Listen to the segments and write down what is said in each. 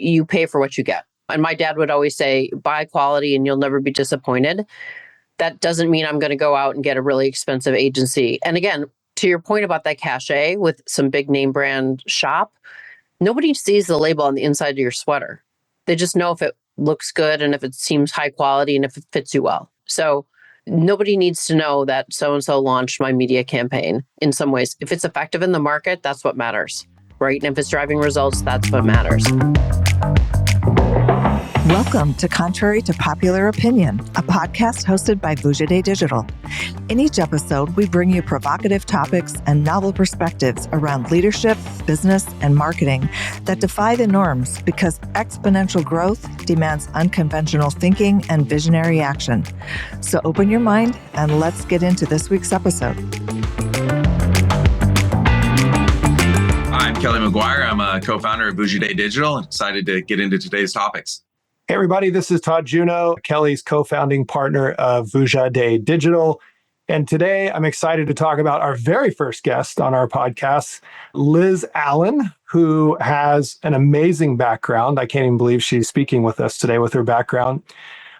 you pay for what you get. And my dad would always say, buy quality and you'll never be disappointed. That doesn't mean I'm going to go out and get a really expensive agency. And again, to your point about that cachet with some big name brand shop, nobody sees the label on the inside of your sweater. They just know if it looks good and if it seems high quality and if it fits you well. So nobody needs to know that so-and-so launched my media campaign in some ways. If it's effective in the market, that's what matters, right? And if it's driving results, that's what matters. Welcome to Contrary to Popular Opinion, a podcast hosted by Vujade Digital. In each episode, we bring you provocative topics and novel perspectives around leadership, business, and marketing that defy the norms because exponential growth demands unconventional thinking and visionary action. So open your mind and let's get into this week's episode. Hi, I'm Kelly McGuire. I'm a co-founder of Vujade Digital and excited to get into today's topics. Hey, everybody, this is Todd Juneau, Kelly's co-founding partner of Vujade Digital. And today I'm excited to talk about our very first guest on our podcast, Liz Allen, who has an amazing background. I can't even believe she's speaking with us today with her background.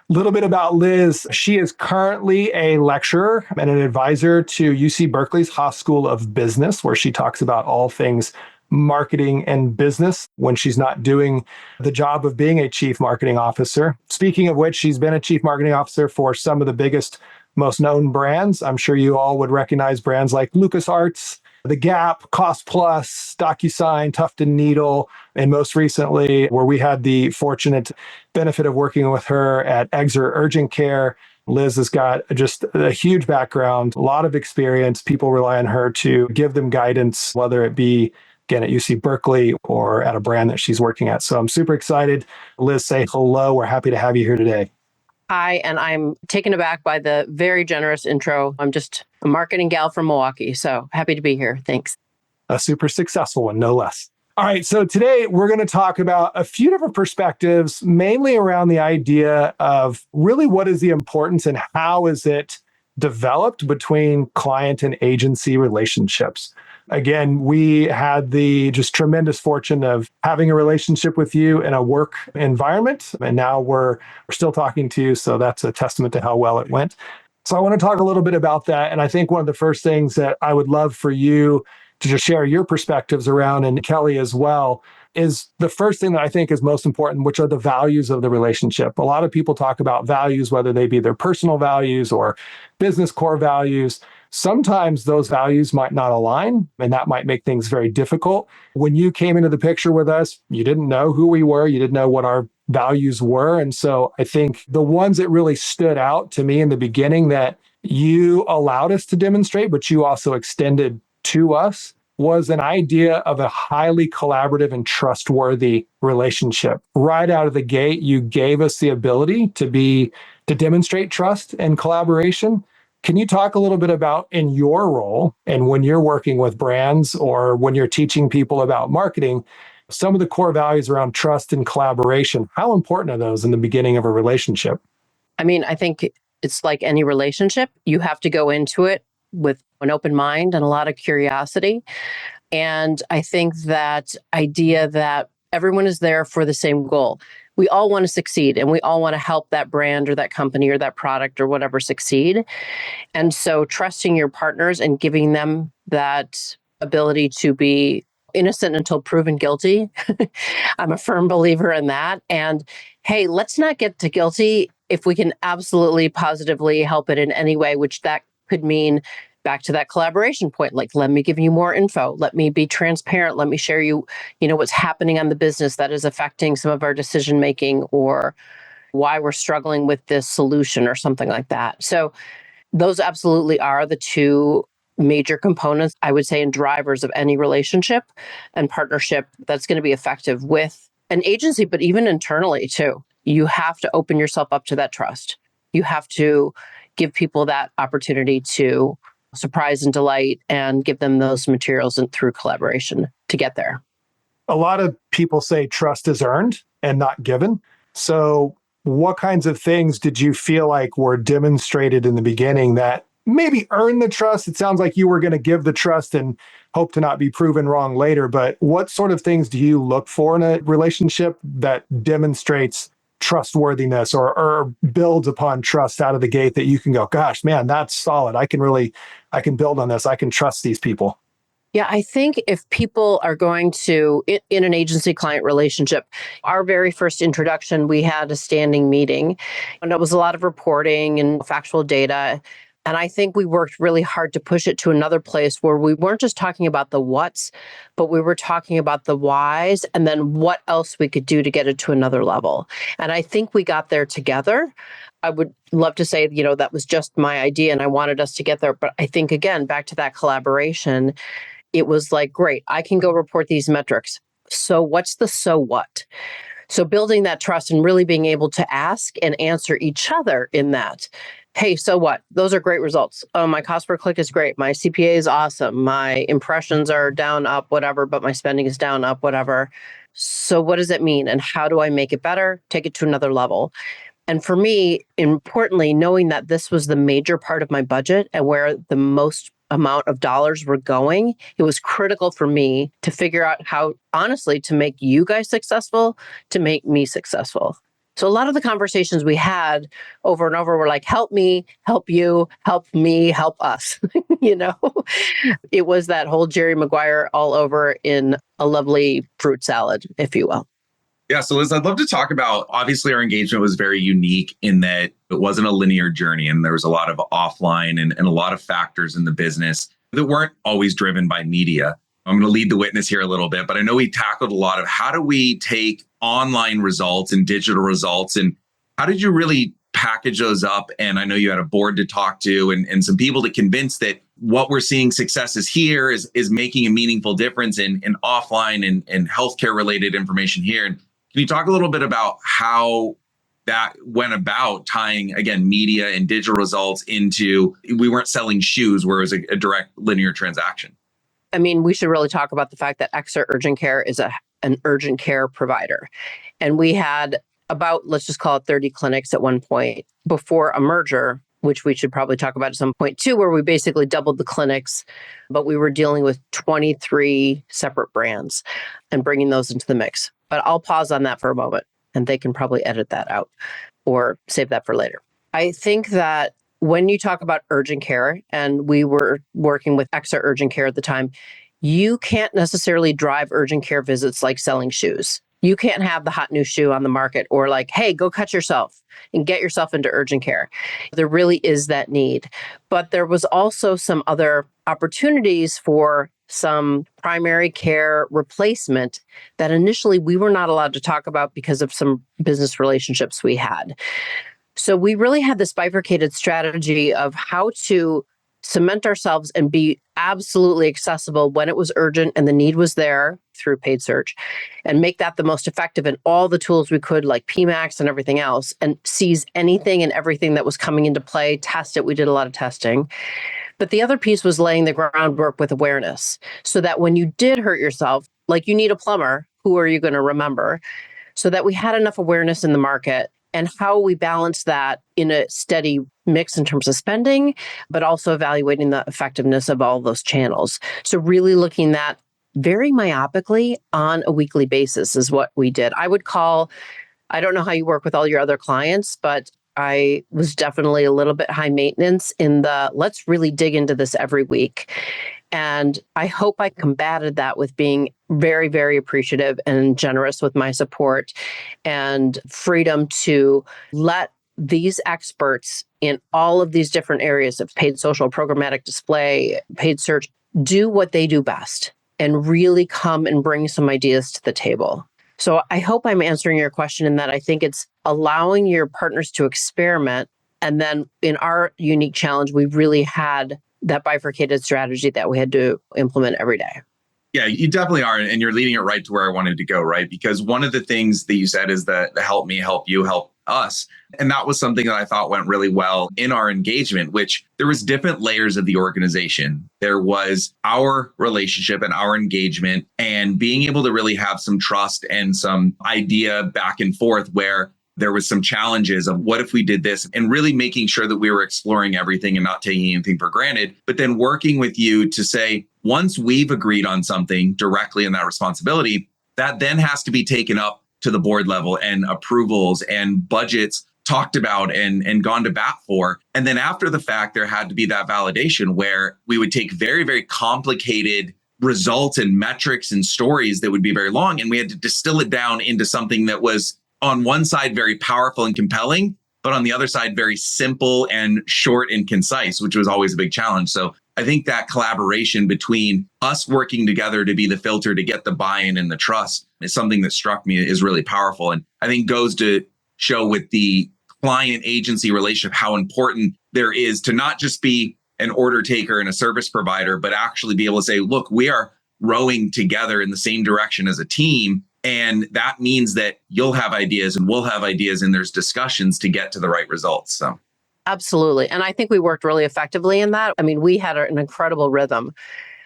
A little bit about Liz. She is currently a lecturer and an advisor to UC Berkeley's Haas School of Business, where she talks about all things marketing and business when she's not doing the job of being a chief marketing officer. Speaking of which, she's been a chief marketing officer for some of the biggest, most known brands. I'm sure you all would recognize brands like LucasArts, The Gap, Cost Plus, DocuSign, Tuft & Needle, and most recently, where we had the fortunate benefit of working with her at Exer Urgent Care. Liz has got just a huge background, a lot of experience. People rely on her to give them guidance, whether it be again, at UC Berkeley or at a brand that she's working at. So I'm super excited. Liz, say hello. We're happy to have you here today. Hi, and I'm taken aback by the very generous intro. I'm just a marketing gal from Milwaukee, so happy to be here. Thanks. A super successful one, no less. All right, so today we're going to talk about a few different perspectives, mainly around the idea of really what is the importance and how is it developed between client and agency relationships. Again, we had the just tremendous fortune of having a relationship with you in a work environment, and now we're still talking to you, so that's a testament to how well it went. So I want to talk a little bit about that, and I think one of the first things that I would love for you to just share your perspectives around, and Kelly as well, is the first thing that I think is most important, which are the values of the relationship. A lot of people talk about values, whether they be their personal values or business core values. Sometimes those values might not align, and that might make things very difficult. When you came into the picture with us, you didn't know who we were. You didn't know what our values were. And so I think the ones that really stood out to me in the beginning that you allowed us to demonstrate, but you also extended to us, was an idea of a highly collaborative and trustworthy relationship. Right out of the gate, you gave us the ability to demonstrate trust and collaboration. Can you talk a little bit about in your role and when you're working with brands or when you're teaching people about marketing, some of the core values around trust and collaboration? How important are those in the beginning of a relationship? I mean, I think it's like any relationship. You have to go into it with an open mind and a lot of curiosity. And I think that idea that everyone is there for the same goal. We all want to succeed and we all want to help that brand or that company or that product or whatever succeed. And so trusting your partners and giving them that ability to be innocent until proven guilty. I'm a firm believer in that. And hey, let's not get to guilty if we can absolutely positively help it in any way, which that could mean back to that collaboration point, like, let me give you more info. Let me be transparent. Let me share what's happening on the business that is affecting some of our decision-making or why we're struggling with this solution or something like that. So those absolutely are the two major components, I would say, and drivers of any relationship and partnership that's going to be effective with an agency, but even internally too. You have to open yourself up to that trust. You have to give people that opportunity to surprise and delight and give them those materials and through collaboration to get there. A lot of people say trust is earned and not given. So what kinds of things did you feel like were demonstrated in the beginning that maybe earn the trust? It sounds like you were going to give the trust and hope to not be proven wrong later. But what sort of things do you look for in a relationship that demonstrates trustworthiness or builds upon trust out of the gate that you can go, gosh, man, that's solid. I can build on this. I can trust these people. Yeah, I think if people are going to, in an agency client relationship, our very first introduction, we had a standing meeting and it was a lot of reporting and factual data. And I think we worked really hard to push it to another place where we weren't just talking about the what's, but we were talking about the whys and then what else we could do to get it to another level. And I think we got there together. I would love to say, that was just my idea and I wanted us to get there. But I think, again, back to that collaboration, it was like, great, I can go report these metrics. So what's the so what? So building that trust and really being able to ask and answer each other in that. Hey, so what? Those are great results. Oh, my cost per click is great. My CPA is awesome. My impressions are down, up, whatever, but my spending is down, up, whatever. So what does it mean? And how do I make it better? Take it to another level. And for me, importantly, knowing that this was the major part of my budget and where the most amount of dollars were going, it was critical for me to figure out how, honestly, to make you guys successful, to make me successful. So a lot of the conversations we had over and over were like, help me, help you, help me, help us. It was that whole Jerry Maguire all over in a lovely fruit salad, if you will. Yeah. So Liz, I'd love to talk about, obviously our engagement was very unique in that it wasn't a linear journey and there was a lot of offline and a lot of factors in the business that weren't always driven by media. I'm going to lead the witness here a little bit, but I know we tackled a lot of how do we take online results and digital results and how did you really package those up? And I know you had a board to talk to and some people to convince that what we're seeing successes here is making a meaningful difference in offline and healthcare related information here. And can you talk a little bit about how that went about tying, again, media and digital results into, we weren't selling shoes where it was a direct linear transaction? I mean, we should really talk about the fact that Extra Urgent Care is an urgent care provider. And we had about, let's just call it 30 clinics at one point before a merger, which we should probably talk about at some point too, where we basically doubled the clinics, but we were dealing with 23 separate brands and bringing those into the mix. But I'll pause on that for a moment and they can probably edit that out or save that for later. I think that when you talk about urgent care, and we were working with Extra Urgent Care at the time, you can't necessarily drive urgent care visits like selling shoes. You can't have the hot new shoe on the market or like, hey, go cut yourself and get yourself into urgent care. There really is that need. But there was also some other opportunities for some primary care replacement that initially we were not allowed to talk about because of some business relationships we had. So we really had this bifurcated strategy of how to cement ourselves and be absolutely accessible when it was urgent and the need was there through paid search, and make that the most effective in all the tools we could, like PMAX and everything else, and seize anything and everything that was coming into play, test it. We did a lot of testing. But the other piece was laying the groundwork with awareness so that when you did hurt yourself, like you need a plumber, who are you going to remember? So that we had enough awareness in the market and how we balance that in a steady mix in terms of spending, but also evaluating the effectiveness of all those channels. So really looking at very myopically on a weekly basis is what we did. I don't know how you work with all your other clients, but I was definitely a little bit high maintenance in the let's really dig into this every week. And I hope I combated that with being very, very appreciative and generous with my support and freedom to let these experts in all of these different areas of paid social, programmatic display, paid search, do what they do best and really come and bring some ideas to the table. So I hope I'm answering your question in that I think it's allowing your partners to experiment. And then in our unique challenge, we really had that bifurcated strategy that we had to implement every day. Yeah, you definitely are. And you're leading it right to where I wanted to go, right? Because one of the things that you said is the help me, help you, help us. And that was something that I thought went really well in our engagement, which there was different layers of the organization. There was our relationship and our engagement and being able to really have some trust and some idea back and forth where there was some challenges of what if we did this, and really making sure that we were exploring everything and not taking anything for granted, but then working with you to say, once we've agreed on something directly in that responsibility, that then has to be taken up to the board level and approvals and budgets talked about and gone to bat for. And then after the fact, there had to be that validation where we would take very, very complicated results and metrics and stories that would be very long. And we had to distill it down into something that was on one side very powerful and compelling, but on the other side, very simple and short and concise, which was always a big challenge. So I think that collaboration between us working together to be the filter to get the buy-in and the trust is something that struck me is really powerful. And I think goes to show with the client agency relationship how important there is to not just be an order taker and a service provider, but actually be able to say, look, we are rowing together in the same direction as a team. And that means that you'll have ideas and we'll have ideas, and there's discussions to get to the right results. So Absolutely. And I think we worked really effectively in that. I mean, we had an incredible rhythm.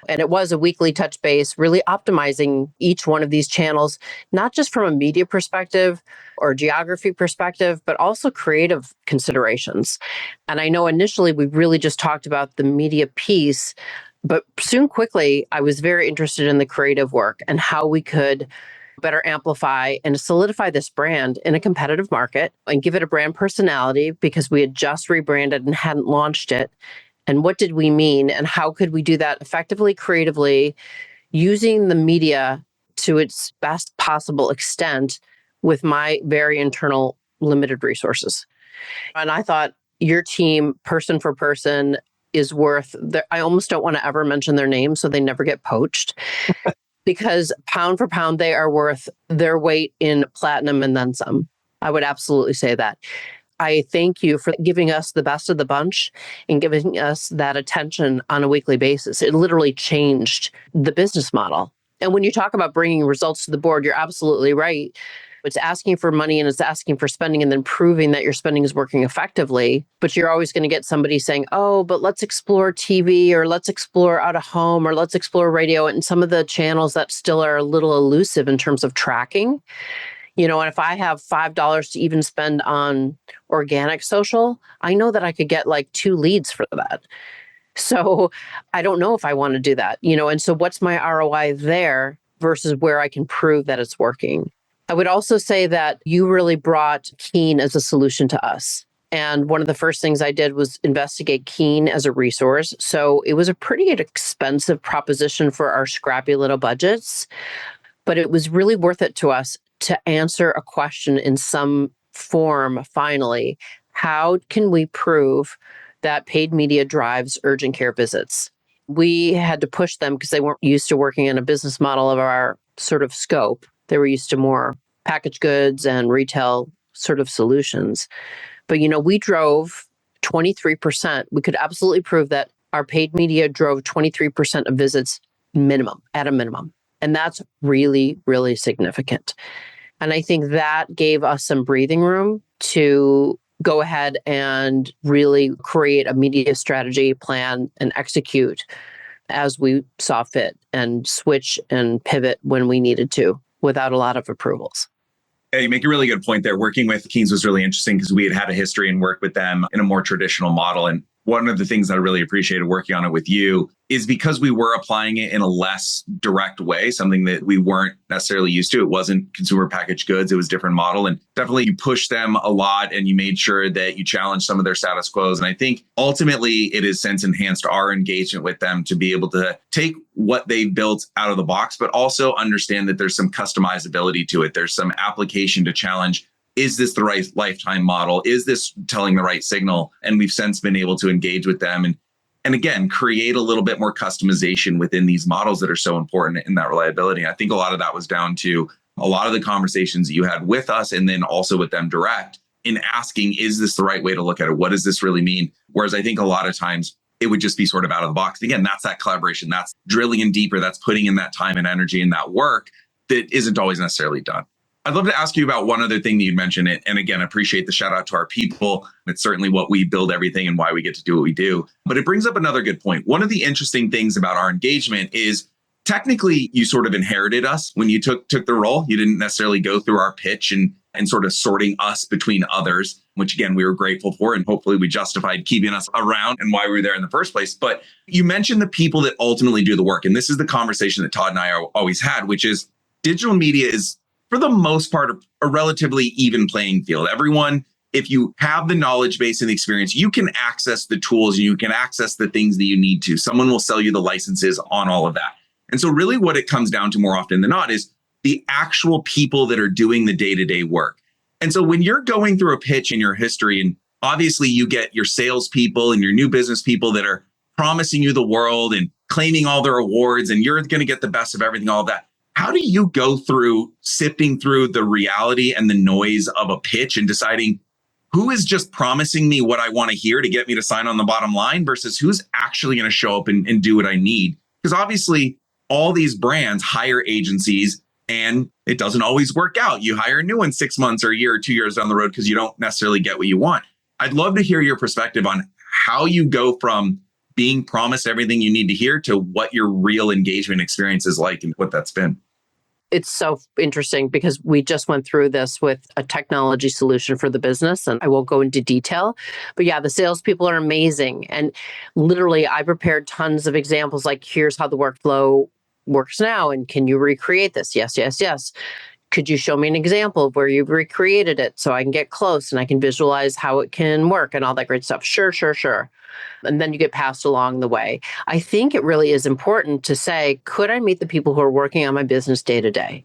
And it was a weekly touch base, really optimizing each one of these channels, not just from a media perspective or geography perspective, but also creative considerations. And I know initially we really just talked about the media piece, but quickly, I was very interested in the creative work and how we could better amplify and solidify this brand in a competitive market and give it a brand personality, because we had just rebranded and hadn't launched it. And what did we mean? And how could we do that effectively, creatively, using the media to its best possible extent with my very internal limited resources? And I thought your team, person for person, is worth, I almost don't want to ever mention their name so they never get poached. Because pound for pound, they are worth their weight in platinum and then some. I would absolutely say that. I thank you for giving us the best of the bunch and giving us that attention on a weekly basis. It literally changed the business model. And when you talk about bringing results to the board, you're absolutely right. It's asking for money and it's asking for spending and then proving that your spending is working effectively. But you're always going to get somebody saying, oh, but let's explore TV, or let's explore out of home, or let's explore radio, and some of the channels that still are a little elusive in terms of tracking. And if I have $5 to even spend on organic social, I know that I could get like 2 leads for that. So I don't know if I want to do that, and so what's my ROI there versus where I can prove that it's working? I would also say that you really brought Keen as a solution to us. And one of the first things I did was investigate Keen as a resource. So it was a pretty expensive proposition for our scrappy little budgets, but it was really worth it to us to answer a question in some form, finally. How can we prove that paid media drives urgent care visits? We had to push them because they weren't used to working in a business model of our sort of scope. They were used to more packaged goods and retail sort of solutions. But, we drove 23%. We could absolutely prove that our paid media drove 23% of visits at a minimum. And that's really, really significant. And I think that gave us some breathing room to go ahead and really create a media strategy plan and execute as we saw fit, and switch and pivot when we needed to without a lot of approvals. Yeah, you make a really good point there. Working with Keens was really interesting because we had a history and worked with them in a more traditional model. And one of the things that I really appreciated working on it with you is because we were applying it in a less direct way, something that we weren't necessarily used to. It wasn't consumer packaged goods. It was a different model. And definitely you pushed them a lot and you made sure that you challenged some of their status quos. And I think ultimately it has since enhanced our engagement with them to be able to take what they built out of the box, but also understand that there's some customizability to it. There's some application to challenge. Is this the right lifetime model? Is this telling the right signal? And we've since been able to engage with them and again, create a little bit more customization within these models that are so important in that reliability. I think a lot of that was down to a lot of the conversations that you had with us and then also with them direct in asking, is this the right way to look at it? What does this really mean? Whereas I think a lot of times it would just be sort of out of the box. Again, that's that collaboration. That's drilling in deeper. That's putting in that time and energy and that work that isn't always necessarily done. I'd love to ask you about one other thing that you'd mentioned. And again, appreciate the shout out to our people. It's certainly what we build everything and why we get to do what we do. But it brings up another good point. One of the interesting things about our engagement is technically you sort of inherited us when you took the role. You didn't necessarily go through our pitch and and sort of sorting us between others, which again, we were grateful for. And hopefully we justified keeping us around and why we were there in the first place. But you mentioned the people that ultimately do the work. And this is the conversation that Todd and I always had, which is digital media is, for the most part, a relatively even playing field. Everyone, if you have the knowledge base and the experience, you can access the tools, you can access the things that you need to. Someone will sell you the licenses on all of that. And so really what it comes down to more often than not is the actual people that are doing the day-to-day work. And so when you're going through a pitch in your history, and obviously you get your salespeople and your new business people that are promising you the world and claiming all their awards, and you're going to get the best of everything, all of that. How do you go through sifting through the reality and the noise of a pitch and deciding who is just promising me what I want to hear to get me to sign on the bottom line versus who's actually going to show up and do what I need? Because obviously all these brands hire agencies and it doesn't always work out. You hire a new one 6 months or a year or 2 years down the road because you don't necessarily get what you want. I'd love to hear your perspective on how you go from being promised everything you need to hear to what your real engagement experience is like and what that's been. It's so interesting because we just went through this with a technology solution for the business, and I won't go into detail. But yeah, the salespeople are amazing. And literally, I prepared tons of examples like, here's how the workflow works now. And can you recreate this? Yes, yes, yes. Could you show me an example of where you've recreated it so I can get close and I can visualize how it can work and all that great stuff? Sure, sure, sure. And then you get passed along the way. I think it really is important to say, could I meet the people who are working on my business day to day?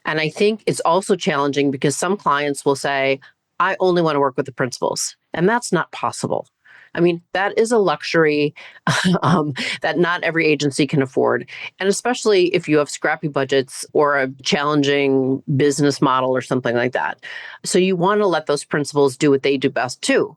And I think it's also challenging because some clients will say, I only want to work with the principals. And that's not possible. I mean, that is a luxury that not every agency can afford. And especially if you have scrappy budgets or a challenging business model or something like that. So you want to let those principals do what they do best too.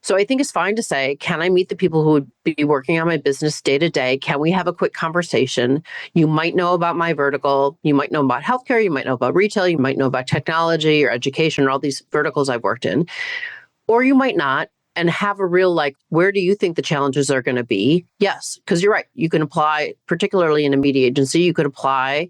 So I think it's fine to say, can I meet the people who would be working on my business day to day? Can we have a quick conversation? You might know about my vertical. You might know about healthcare. You might know about retail. You might know about technology or education or all these verticals I've worked in. Or you might not, and have a real where do you think the challenges are going to be? Yes, because you're right. You can apply, particularly in a media agency, you could apply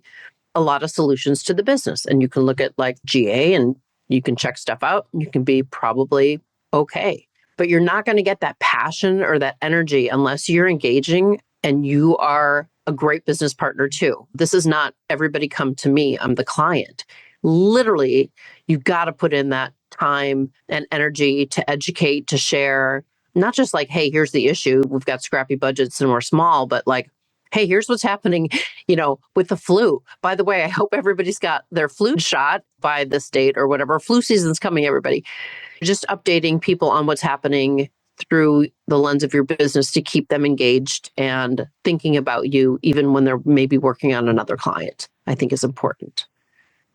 a lot of solutions to the business. And you can look at GA and you can check stuff out. And you can be probably okay. But you're not going to get that passion or that energy unless you're engaging and you are a great business partner too. This is not everybody come to me, I'm the client. Literally, you've got to put in that time and energy to educate, to share, not just hey, here's the issue. We've got scrappy budgets and we're small, but hey, here's what's happening, with the flu. By the way, I hope everybody's got their flu shot by this date or whatever. Flu season's coming, everybody. Just updating people on what's happening through the lens of your business to keep them engaged and thinking about you, even when they're maybe working on another client, I think is important.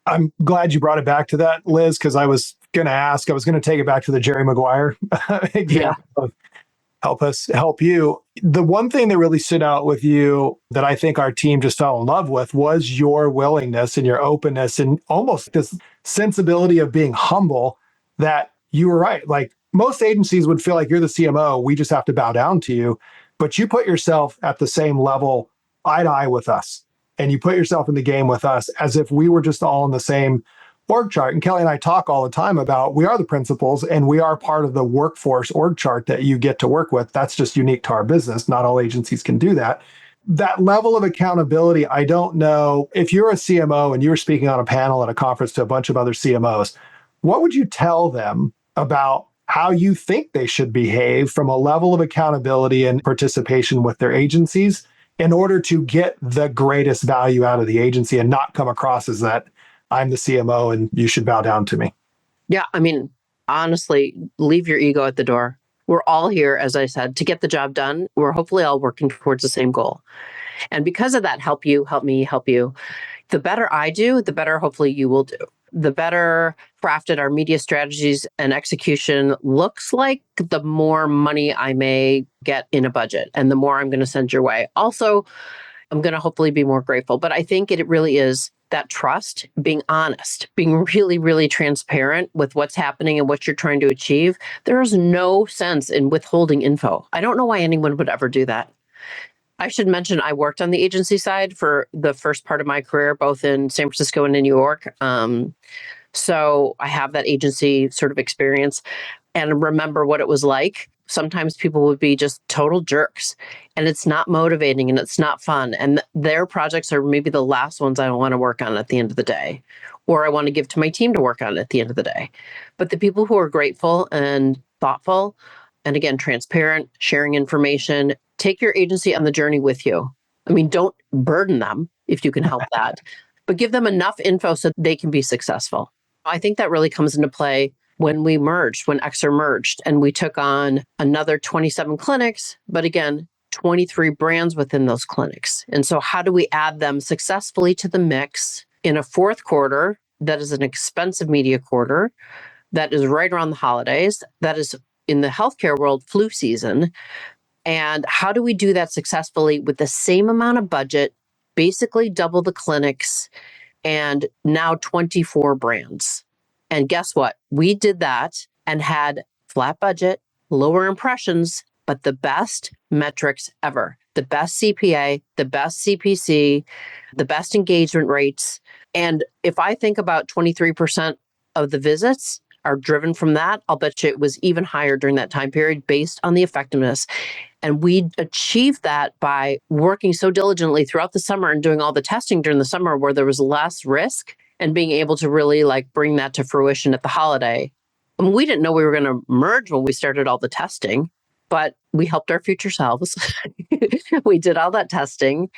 I'm glad you brought it back to that, Liz, because I was going to ask, I was going to take it back to the Jerry Maguire example of help us help you. The one thing that really stood out with you that I think our team just fell in love with was your willingness and your openness and almost this sensibility of being humble that you were right. Most agencies would feel like you're the CMO. We just have to bow down to you. But you put yourself at the same level, eye to eye with us. And you put yourself in the game with us as if we were just all in the same org chart. And Kelly and I talk all the time about we are the principals and we are part of the workforce org chart that you get to work with. That's just unique to our business. Not all agencies can do that. That level of accountability, I don't know if you're a CMO and you were speaking on a panel at a conference to a bunch of other CMOs, what would you tell them about how you think they should behave from a level of accountability and participation with their agencies in order to get the greatest value out of the agency and not come across as that I'm the CMO and you should bow down to me? Yeah, I mean, honestly, leave your ego at the door. We're all here, as I said, to get the job done. We're hopefully all working towards the same goal. And because of that, help you, help me, help you. The better I do, the better hopefully you will do. The better crafted our media strategies and execution looks like, the more money I may get in a budget and the more I'm going to send your way. Also, I'm going to hopefully be more grateful. But I think it really is that trust, being honest, being really, really transparent with what's happening and what you're trying to achieve. There is no sense in withholding info. I don't know why anyone would ever do that. I should mention I worked on the agency side for the first part of my career, both in San Francisco and in New York. So I have that agency sort of experience and remember what it was like. Sometimes people would be just total jerks and it's not motivating and it's not fun. And their projects are maybe the last ones I want to work on at the end of the day, or I want to give to my team to work on at the end of the day. But the people who are grateful and thoughtful, and again, transparent, sharing information, take your agency on the journey with you. I mean, don't burden them if you can help that, but give them enough info so they can be successful. I think that really comes into play when we merged, when Exer merged, and we took on another 27 clinics, but again, 23 brands within those clinics. And so how do we add them successfully to the mix in a fourth quarter that is an expensive media quarter, that is right around the holidays, that is in the healthcare world flu season? And how do we do that successfully with the same amount of budget, basically double the clinics, and now 24 brands? And guess what? We did that and had flat budget, lower impressions, but the best metrics ever. The best CPA, the best CPC, the best engagement rates. And if I think about 23% of the visits are driven from that, I'll bet you it was even higher during that time period based on the effectiveness. And we achieved that by working so diligently throughout the summer and doing all the testing during the summer where there was less risk, and being able to really bring that to fruition at the holiday. And we didn't know we were going to merge when we started all the testing, but we helped our future selves. We did all that testing.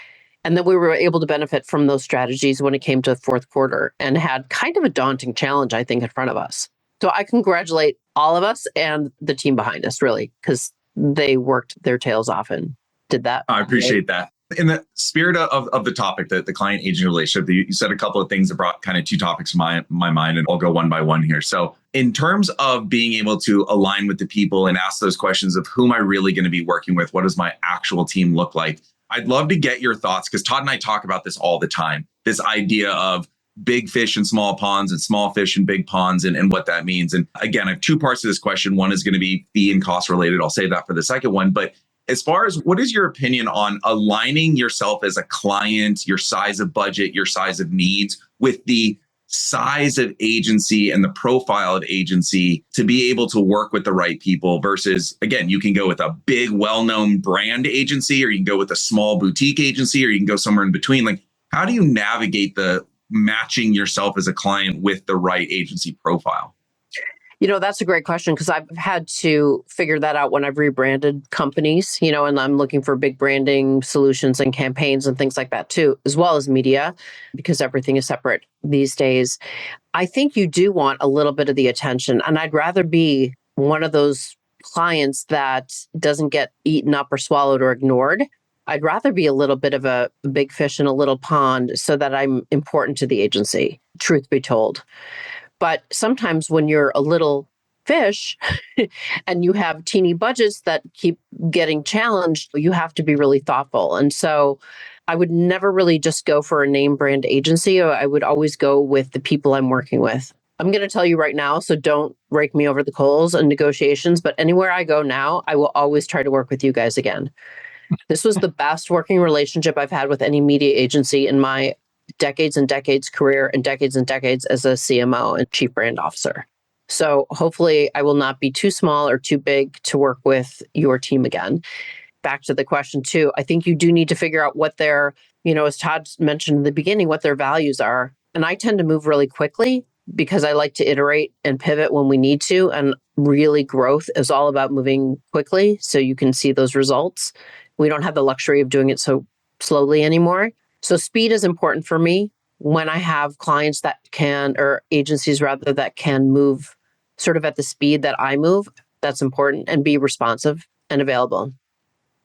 And then we were able to benefit from those strategies when it came to the fourth quarter and had kind of a daunting challenge, I think, in front of us. So I congratulate all of us and the team behind us, really, because they worked their tails off and did that. I appreciate that. In the spirit of the topic, the client-agent relationship, you said a couple of things that brought kind of two topics to my mind, and I'll go one by one here. So in terms of being able to align with the people and ask those questions of who am I really going to be working with? What does my actual team look like? I'd love to get your thoughts, because Todd and I talk about this all the time, this idea of big fish in small ponds and small fish in big ponds and what that means. And again, I have two parts to this question. One is going to be fee and cost related. I'll save that for the second one. But as far as what is your opinion on aligning yourself as a client, your size of budget, your size of needs with the size of agency and the profile of agency to be able to work with the right people versus, again, you can go with a big, well-known brand agency, or you can go with a small boutique agency, or you can go somewhere in between. How do you navigate the matching yourself as a client with the right agency profile? That's a great question, because I've had to figure that out when I've rebranded companies, and I'm looking for big branding solutions and campaigns and things like that too, as well as media, because everything is separate these days. I think you do want a little bit of the attention, and I'd rather be one of those clients that doesn't get eaten up or swallowed or ignored. I'd rather be a little bit of a big fish in a little pond so that I'm important to the agency, truth be told. But sometimes when you're a little fish and you have teeny budgets that keep getting challenged, you have to be really thoughtful. And so I would never really just go for a name brand agency. I would always go with the people I'm working with. I'm going to tell you right now, so don't rake me over the coals in negotiations, but anywhere I go now, I will always try to work with you guys again. This was the best working relationship I've had with any media agency in my decades and decades career and decades as a CMO and chief brand officer. So hopefully I will not be too small or too big to work with your team again. Back to the question too, I think you do need to figure out what their, as Todd mentioned in the beginning, what their values are. And I tend to move really quickly because I like to iterate and pivot when we need to. And really growth is all about moving quickly so you can see those results. We don't have the luxury of doing it so slowly anymore. So speed is important for me when I have clients that can, or agencies rather, that can move sort of at the speed that I move. That's important, and be responsive and available.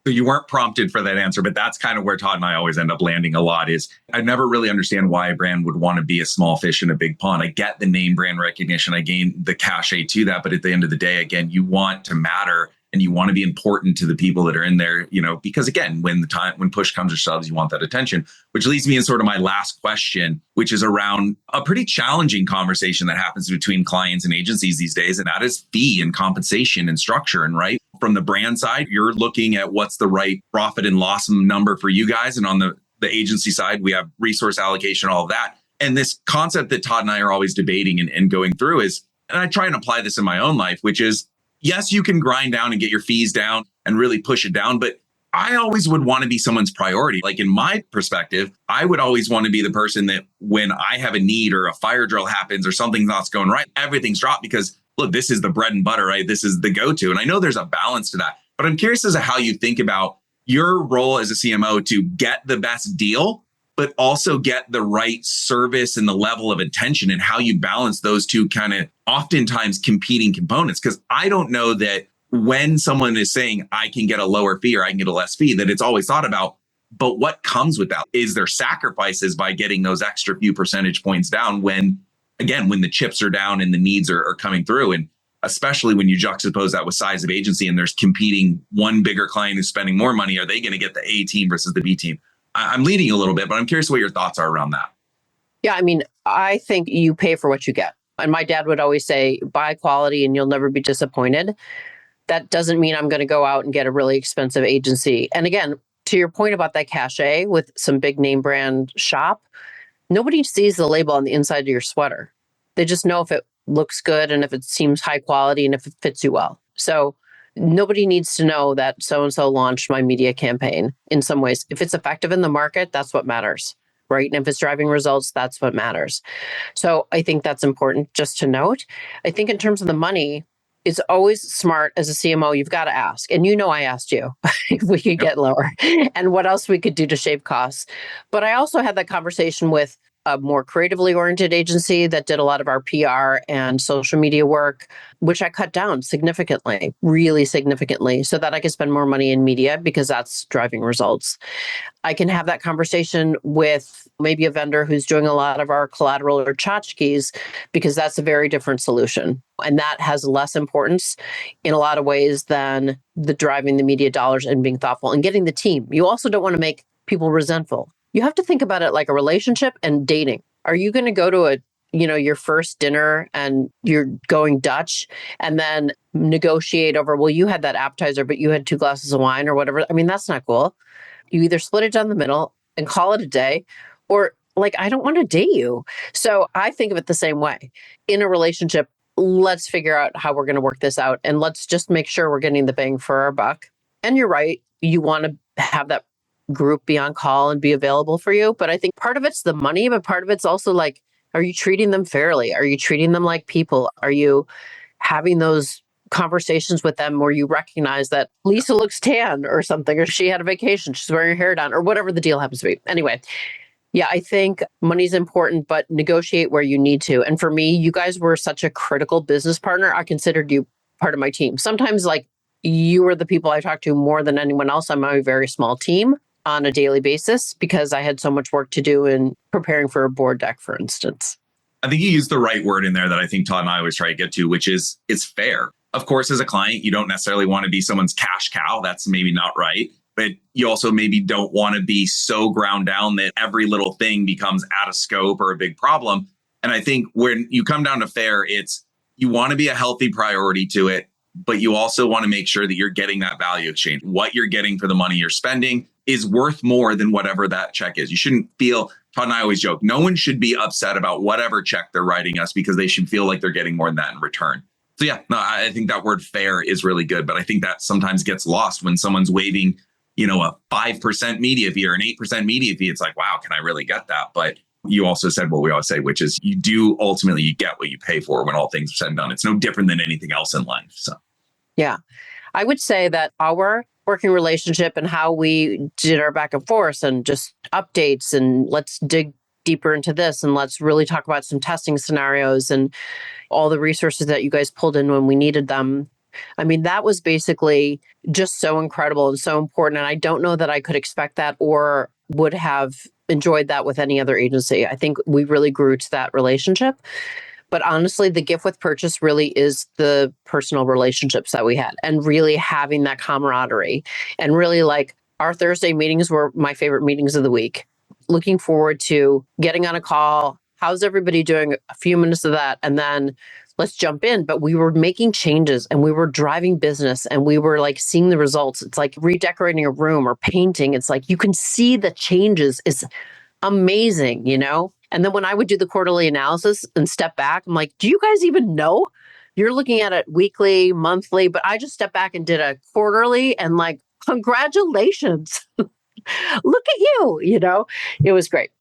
So you weren't prompted for that answer, but that's kind of where Todd and I always end up landing a lot is I never really understand why a brand would want to be a small fish in a big pond. I get the name brand recognition. I gain the cachet to that. But at the end of the day, again, you want to matter and you want to be important to the people that are in there, because again, when push comes to shoves, you want that attention, which leads me in sort of my last question, which is around a pretty challenging conversation that happens between clients and agencies these days. And that is fee and compensation and structure. And right from the brand side, you're looking at what's the right profit and loss number for you guys. And on the agency side, we have resource allocation, all of that. And this concept that Todd and I are always debating and going through is, and I try and apply this in my own life, which is, yes, you can grind down and get your fees down and really push it down, but I always would want to be someone's priority. Like in my perspective, I would always want to be the person that when I have a need or a fire drill happens or something's not going right, everything's dropped because look, this is the bread and butter, right? This is the go-to. And I know there's a balance to that, but I'm curious as to how you think about your role as a CMO to get the best deal, but also get the right service and the level of attention and how you balance those two kind of oftentimes competing components. Because I don't know that when someone is saying, I can get a lower fee or I can get a less fee, that it's always thought about, but what comes with that? Is there sacrifices by getting those extra few percentage points down when, again, when the chips are down and the needs are coming through? And especially when you juxtapose that with size of agency and there's competing one bigger client who's spending more money, are they going to get the A team versus the B team? I'm leading you a little bit, but I'm curious what your thoughts are around that. Yeah, I mean, I think you pay for what you get. And my dad would always say, buy quality and you'll never be disappointed. That doesn't mean I'm going to go out and get a really expensive agency. And again, to your point about that cachet with some big name brand shop, nobody sees the label on the inside of your sweater. They just know if it looks good and if it seems high quality and if it fits you well. So nobody needs to know that so-and-so launched my media campaign in some ways. If it's effective in the market, that's what matters, right? And if it's driving results, that's what matters. So I think that's important just to note. I think in terms of the money, it's always smart as a CMO, you've got to ask. And you know I asked you if we could get lower and what else we could do to shave costs. But I also had that conversation with a more creatively oriented agency that did a lot of our PR and social media work, which I cut down significantly, really significantly, so that I could spend more money in media because that's driving results. I can have that conversation with maybe a vendor who's doing a lot of our collateral or tchotchkes because that's a very different solution. And that has less importance in a lot of ways than the driving the media dollars and being thoughtful and getting the team. You also don't want to make people resentful. You have to think about it like a relationship and dating. Are you going to go to your first dinner and you're going Dutch and then negotiate over, well, you had that appetizer, but you had 2 glasses of wine or whatever? I mean, that's not cool. You either split it down the middle and call it a day, or like, I don't want to date you. So I think of it the same way. In a relationship, let's figure out how we're going to work this out. And let's just make sure we're getting the bang for our buck. And you're right. You want to have that group be on call and be available for you. But I think part of it's the money, but part of it's also like, are you treating them fairly? Are you treating them like people? Are you having those conversations with them where you recognize that Lisa looks tan or something, or she had a vacation, she's wearing her hair down, or whatever the deal happens to be. Anyway, yeah, I think money's important, but negotiate where you need to. And for me, you guys were such a critical business partner. I considered you part of my team. Sometimes like you were the people I talked to more than anyone else. I'm a very small team on a daily basis because I had so much work to do in preparing for a board deck, for instance. I think you used the right word in there that I think Todd and I always try to get to, which is it's fair. Of course, as a client, you don't necessarily want to be someone's cash cow. That's maybe not right. But you also maybe don't want to be so ground down that every little thing becomes out of scope or a big problem. And I think when you come down to fair, it's you want to be a healthy priority to it, but you also want to make sure that you're getting that value exchange. What you're getting for the money you're spending is worth more than whatever that check is. You shouldn't feel, Todd and I always joke, no one should be upset about whatever check they're writing us because they should feel like they're getting more than that in return. So yeah, no, I think that word fair is really good, but I think that sometimes gets lost when someone's waiving, a 5% media fee or an 8% media fee. It's like, wow, can I really get that? But you also said what we always say, which is you get what you pay for when all things are said and done. It's no different than anything else in life. So yeah, I would say that our working relationship and how we did our back and forth and just updates and let's dig deeper into this and let's really talk about some testing scenarios and all the resources that you guys pulled in when we needed them. I mean, that was basically just so incredible and so important. And I don't know that I could expect that or would have enjoyed that with any other agency. I think we really grew to that relationship. But honestly, the gift with purchase really is the personal relationships that we had and really having that camaraderie. And really like our Thursday meetings were my favorite meetings of the week. Looking forward to getting on a call. How's everybody doing? A few minutes of that. And then let's jump in. But we were making changes and we were driving business and we were like seeing the results. It's like redecorating a room or painting. It's like you can see the changes. It's amazing, And then when I would do the quarterly analysis and step back, I'm like, do you guys even know? You're looking at it weekly, monthly, but I just stepped back and did a quarterly and like, congratulations. Look at you, it was great.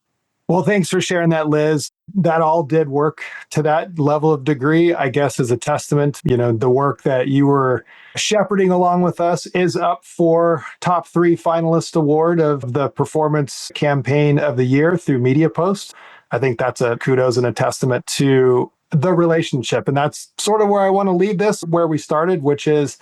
Well, thanks for sharing that, Liz. That all did work to that level of degree, I guess, is a testament. The work that you were shepherding along with us is up for top 3 finalist award of the performance campaign of the year through Media Post. I think that's a kudos and a testament to the relationship. And that's sort of where I want to leave this, where we started, which is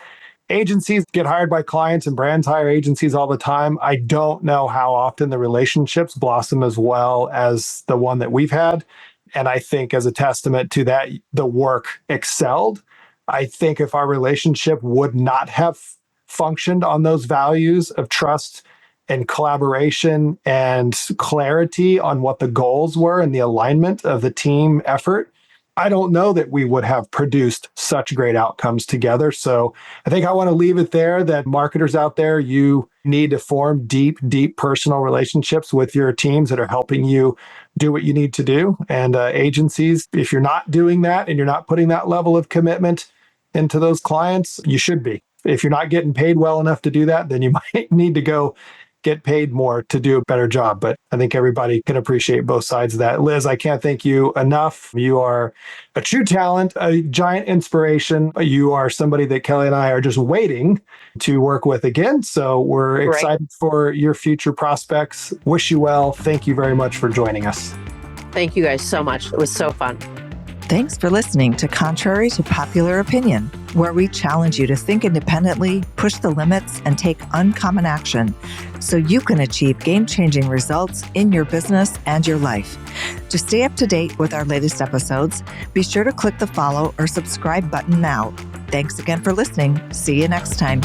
agencies get hired by clients and brands hire agencies all the time. I don't know how often the relationships blossom as well as the one that we've had. And I think as a testament to that, the work excelled. I think if our relationship would not have functioned on those values of trust and collaboration and clarity on what the goals were and the alignment of the team effort, I don't know that we would have produced such great outcomes together. So I think I want to leave it there that marketers out there, you need to form deep, deep personal relationships with your teams that are helping you do what you need to do. And agencies, if you're not doing that and you're not putting that level of commitment into those clients, you should be. If you're not getting paid well enough to do that, then you might need to go get paid more to do a better job. But I think everybody can appreciate both sides of that. Liz, I can't thank you enough. You are a true talent, a giant inspiration. You are somebody that Kelly and I are just waiting to work with again. So we're excited for your future prospects. Wish you well. Thank you very much for joining us. Thank you guys so much. It was so fun. Thanks for listening to Contrary to Popular Opinion, where we challenge you to think independently, push the limits, and take uncommon action so you can achieve game-changing results in your business and your life. To stay up to date with our latest episodes, be sure to click the follow or subscribe button now. Thanks again for listening. See you next time.